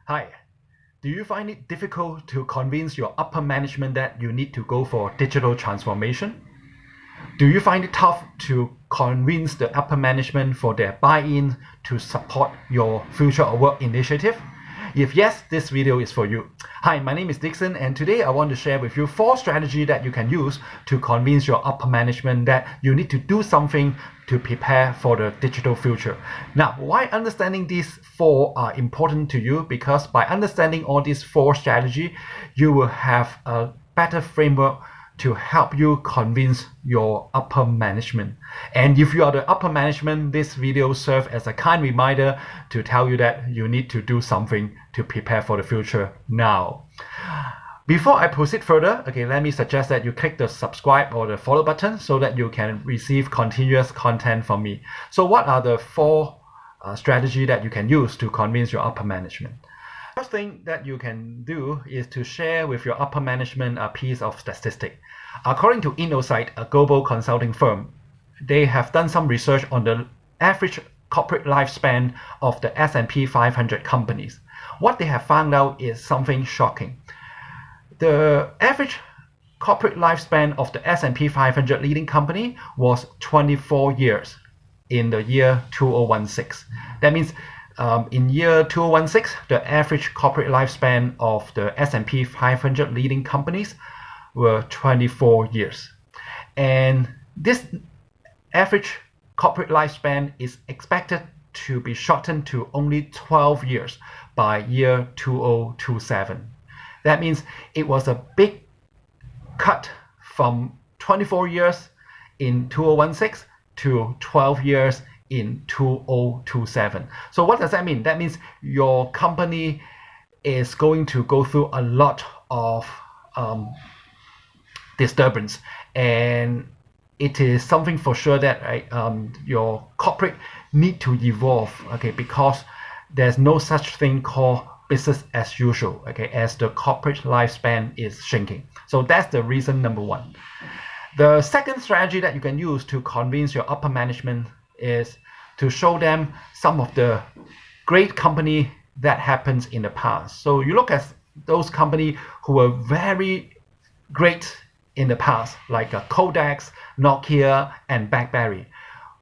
Hi, do you find it difficult to convince your upper management that you need to go for digital transformation? Do you find it tough to convince the upper management for their buy-in to support your future of work initiative? If yes, this video is for you. Hi, my name is Dixon, and today I want to share with you 4 strategies that you can use to convince your upper management that you need to do something to prepare for the digital future. Now, why understanding these 4 are important to you? Because by understanding all these 4 strategies, you will have a better framework to help you convince your upper management. And if you are the upper management, this video serves as a kind reminder to tell you that you need to do something to prepare for the future now. Before I proceed further, let me suggest that you click the subscribe or the follow button so that you can receive continuous content from me. So what are the 4 strategies that you can use to convince your upper management? First thing that you can do is to share with your upper management a piece of statistic. According to Innosight, a global consulting firm, they have done some research on the average corporate lifespan of the S&P 500 companies. What they have found out is something shocking. The average corporate lifespan of the S&P 500 leading company was 24 years in the year 2016. That means in year 2016, the average corporate lifespan of the S&P 500 leading companies were 24 years. And this average corporate lifespan is expected to be shortened to only 12 years by year 2027. That means it was a big cut from 24 years in 2016 to 12 years in 2027. So what does that mean? That means your company is going to go through a lot of disturbance, and it is something for sure that your corporate need to evolve, because there's no such thing called business as usual, as the corporate lifespan is shrinking. So that's the reason number 1. The second strategy that you can use to convince your upper management is to show them some of the great company that happens in the past. So you look at those companies who were very great in the past, like Kodak, Nokia, and BlackBerry.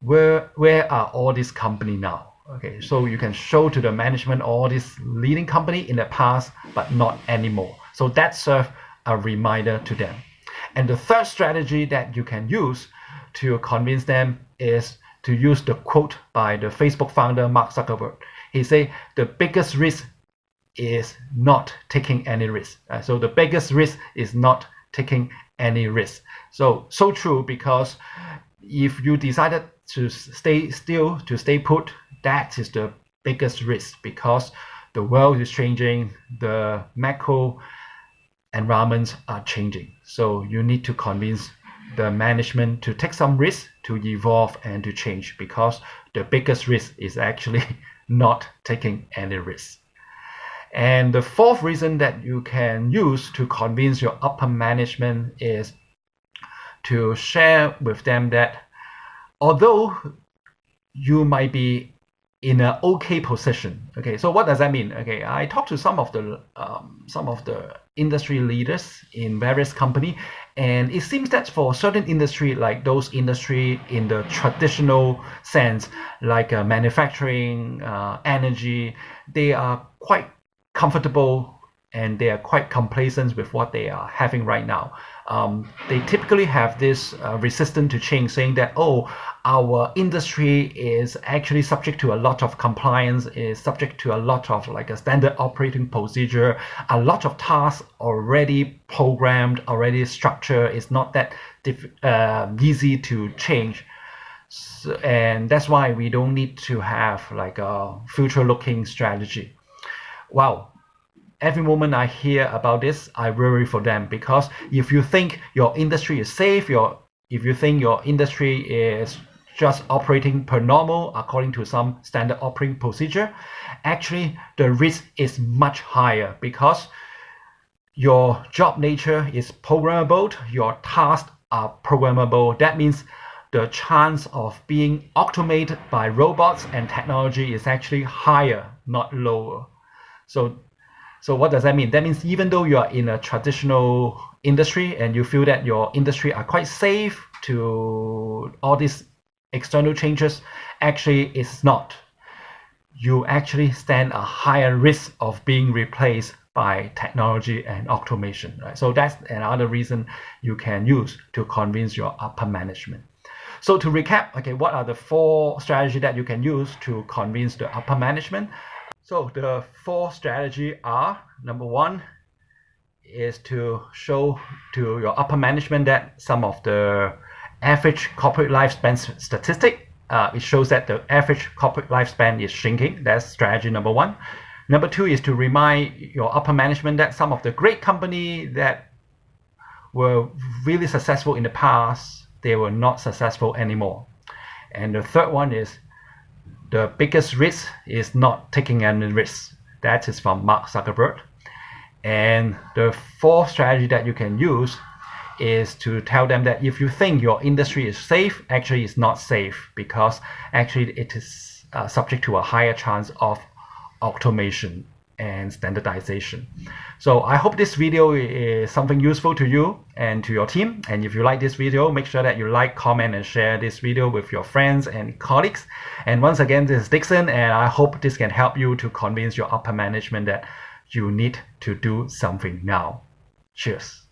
Where are all these companies now? So you can show to the management all this leading company in the past, but not anymore. So that serves a reminder to them. And the third strategy that you can use to convince them is to use the quote by the Facebook founder, Mark Zuckerberg. He said, the biggest risk is not taking any risk. So the biggest risk is not taking any risk. So true, because if you decided to stay still, to stay put, that is the biggest risk, because the world is changing, the macro environments are changing. So you need to convince the management to take some risk, to evolve and to change, because the biggest risk is actually not taking any risk. And the 4th reason that you can use to convince your upper management is to share with them that although you might be in an okay position. So what does that mean? I talked to some of the industry leaders in various companies, and it seems that for certain industry, like those industry in the traditional sense, like manufacturing, energy, they are quite comfortable and they are quite complacent with what they are having right now. They typically have this resistance to change, saying that, our industry is actually subject to a lot of compliance, is subject to a lot of a standard operating procedure, a lot of tasks already programmed, already structured. It's not that easy to change. And that's why we don't need to have a future-looking strategy. Wow. Every moment I hear about this, I worry for them, because if you think your industry is safe, if you think your industry is just operating per normal according to some standard operating procedure, actually the risk is much higher, because your job nature is programmable, your tasks are programmable. That means the chance of being automated by robots and technology is actually higher, not lower. So So what does that mean? That means even though you are in a traditional industry and you feel that your industry are quite safe to all these external changes, actually it's not. You actually stand a higher risk of being replaced by technology and automation, right? So that's another reason you can use to convince your upper management. So to recap, okay, what are the 4 strategies that you can use to convince the upper management? So the 4 strategies are, number 1 is to show to your upper management that some of the average corporate lifespan statistic, it shows that the average corporate lifespan is shrinking. That's strategy number 1. Number 2 is to remind your upper management that some of the great companies that were really successful in the past, they were not successful anymore. And the third one is the biggest risk is not taking any risks. That is from Mark Zuckerberg. And the 4th strategy that you can use is to tell them that if you think your industry is safe, actually it's not safe, because actually it is subject to a higher chance of automation and standardization. So I hope this video is something useful to you and to your team. And if you like this video, make sure that you like, comment, and share this video with your friends and colleagues. And once again, this is Dixon, and I hope this can help you to convince your upper management that you need to do something now. Cheers.